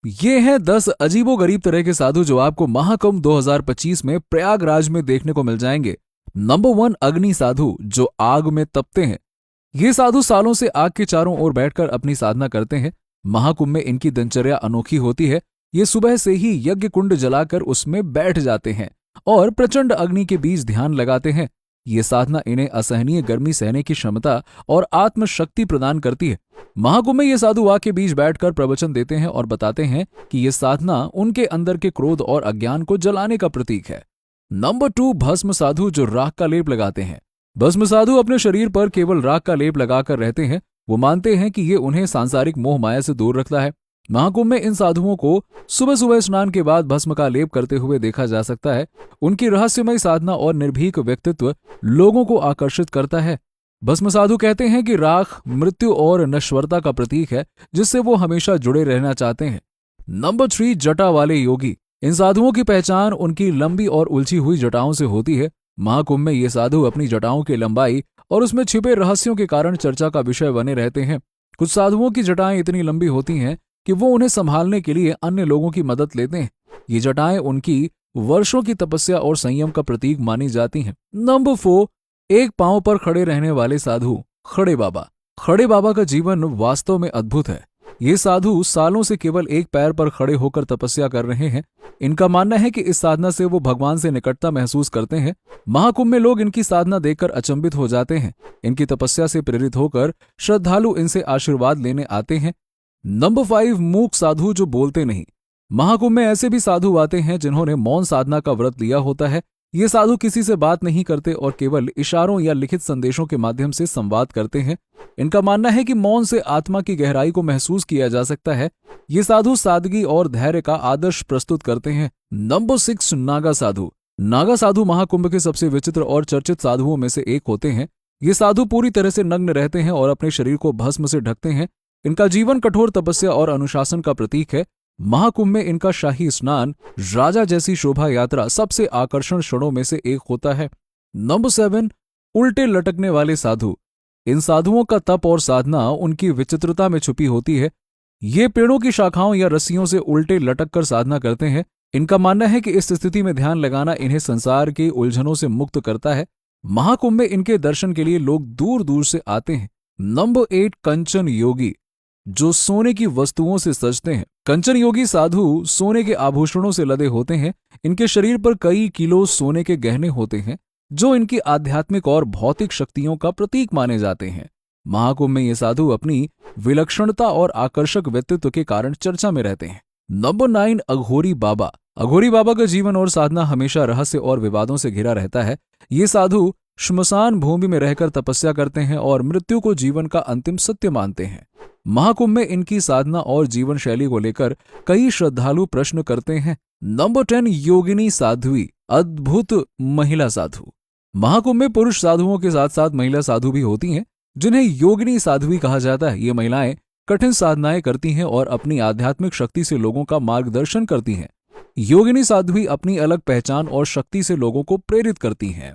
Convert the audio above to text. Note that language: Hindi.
ये हैं 10 अजीबोगरीब तरह के साधु जो आपको महाकुंभ 2025 में प्रयागराज में देखने को मिल जाएंगे। नंबर 1, अग्नि साधु जो आग में तपते हैं। ये साधु सालों से आग के चारों ओर बैठकर अपनी साधना करते हैं। महाकुंभ में इनकी दिनचर्या अनोखी होती है। ये सुबह से ही यज्ञ कुंड जलाकर उसमें बैठ जाते हैं और प्रचंड अग्नि के बीच ध्यान लगाते हैं। ये साधना इन्हें असहनीय गर्मी सहने की क्षमता और आत्मशक्ति प्रदान करती है। महाकुंभ में ये साधु आग के बीच बैठकर प्रवचन देते हैं और बताते हैं कि ये साधना उनके अंदर के क्रोध और अज्ञान को जलाने का प्रतीक है। नंबर 2, भस्म साधु जो राख का लेप लगाते हैं। भस्म साधु अपने शरीर पर केवल राख का लेप लगाकर रहते हैं। वो मानते हैं कि ये उन्हें सांसारिक मोह माया से दूर रखता है। महाकुंभ में इन साधुओं को सुबह सुबह स्नान के बाद भस्म का लेप करते हुए देखा जा सकता है। उनकी रहस्यमय साधना और निर्भीक व्यक्तित्व लोगों को आकर्षित करता है। भस्म साधु कहते हैं कि राख मृत्यु और नश्वरता का प्रतीक है, जिससे वो हमेशा जुड़े रहना चाहते हैं। नंबर 3, जटा वाले योगी। इन साधुओं की पहचान उनकी लंबी और उलझी हुई जटाओं से होती है। महाकुंभ में ये साधु अपनी जटाओं की लंबाई और उसमें छिपे रहस्यों के कारण चर्चा का विषय बने रहते हैं। कुछ साधुओं की जटाएं इतनी लंबी होती हैं कि वो उन्हें संभालने के लिए अन्य लोगों की मदद लेते हैं। ये जटाएं उनकी वर्षों की तपस्या और संयम का प्रतीक मानी जाती हैं। नंबर 4, एक पांव पर खड़े रहने वाले साधु खड़े बाबा। खड़े बाबा का जीवन वास्तव में अद्भुत है। ये साधु सालों से केवल एक पैर पर खड़े होकर तपस्या कर रहे हैं। इनका मानना है कि इस साधना से वो भगवान से निकटता महसूस करते हैं। महाकुंभ में लोग इनकी साधना देखकर अचंभित हो जाते हैं। इनकी तपस्या से प्रेरित होकर श्रद्धालु इनसे आशीर्वाद लेने आते हैं। नंबर 5, मूक साधु जो बोलते नहीं। महाकुंभ में ऐसे भी साधु आते हैं जिन्होंने मौन साधना का व्रत लिया होता है। ये साधु किसी से बात नहीं करते और केवल इशारों या लिखित संदेशों के माध्यम से संवाद करते हैं। इनका मानना है कि मौन से आत्मा की गहराई को महसूस किया जा सकता है। ये साधु सादगी और धैर्य का आदर्श प्रस्तुत करते हैं। नंबर 6, नागा साधु। नागा साधु महाकुंभ के सबसे विचित्र और चर्चित साधुओं में से एक होते हैं। ये साधु पूरी तरह से नग्न रहते हैं और अपने शरीर को भस्म से ढकते हैं। इनका जीवन कठोर तपस्या और अनुशासन का प्रतीक है। महाकुंभ में इनका शाही स्नान, राजा जैसी शोभा यात्रा सबसे आकर्षण क्षणों में से एक होता है। नंबर 7, उल्टे लटकने वाले साधु। इन साधुओं का तप और साधना उनकी विचित्रता में छुपी होती है। ये पेड़ों की शाखाओं या रस्सियों से उल्टे लटक कर साधना करते हैं। इनका मानना है कि इस स्थिति में ध्यान लगाना इन्हें संसार की उलझनों से मुक्त करता है। महाकुंभ में इनके दर्शन के लिए लोग दूर दूर से आते हैं। नंबर 8, कंचन योगी जो सोने की वस्तुओं से सजते हैं। कंचन योगी साधु सोने के आभूषणों से लदे होते हैं। इनके शरीर पर कई किलो सोने के गहने होते हैं जो इनकी आध्यात्मिक और भौतिक शक्तियों का प्रतीक माने जाते हैं। महाकुंभ में ये साधु अपनी विलक्षणता और आकर्षक व्यक्तित्व के कारण चर्चा में रहते हैं। नंबर 9, अघोरी बाबा। अघोरी बाबा का जीवन और साधना हमेशा रहस्य और विवादों से घिरा रहता है। ये साधु श्मशान भूमि में रहकर तपस्या करते हैं और मृत्यु को जीवन का अंतिम सत्य मानते हैं। महाकुंभ में इनकी साधना और जीवन शैली को लेकर कई श्रद्धालु प्रश्न करते हैं। नंबर 10, योगिनी साध्वी, अद्भुत महिला साधु। महाकुंभ में पुरुष साधुओं के साथ साथ महिला साधु भी होती हैं, जिन्हें योगिनी साध्वी कहा जाता है। ये महिलाएं कठिन साधनाएं करती हैं और अपनी आध्यात्मिक शक्ति से लोगों का मार्गदर्शन करती हैं। योगिनी साध्वी अपनी अलग पहचान और शक्ति से लोगों को प्रेरित करती हैं।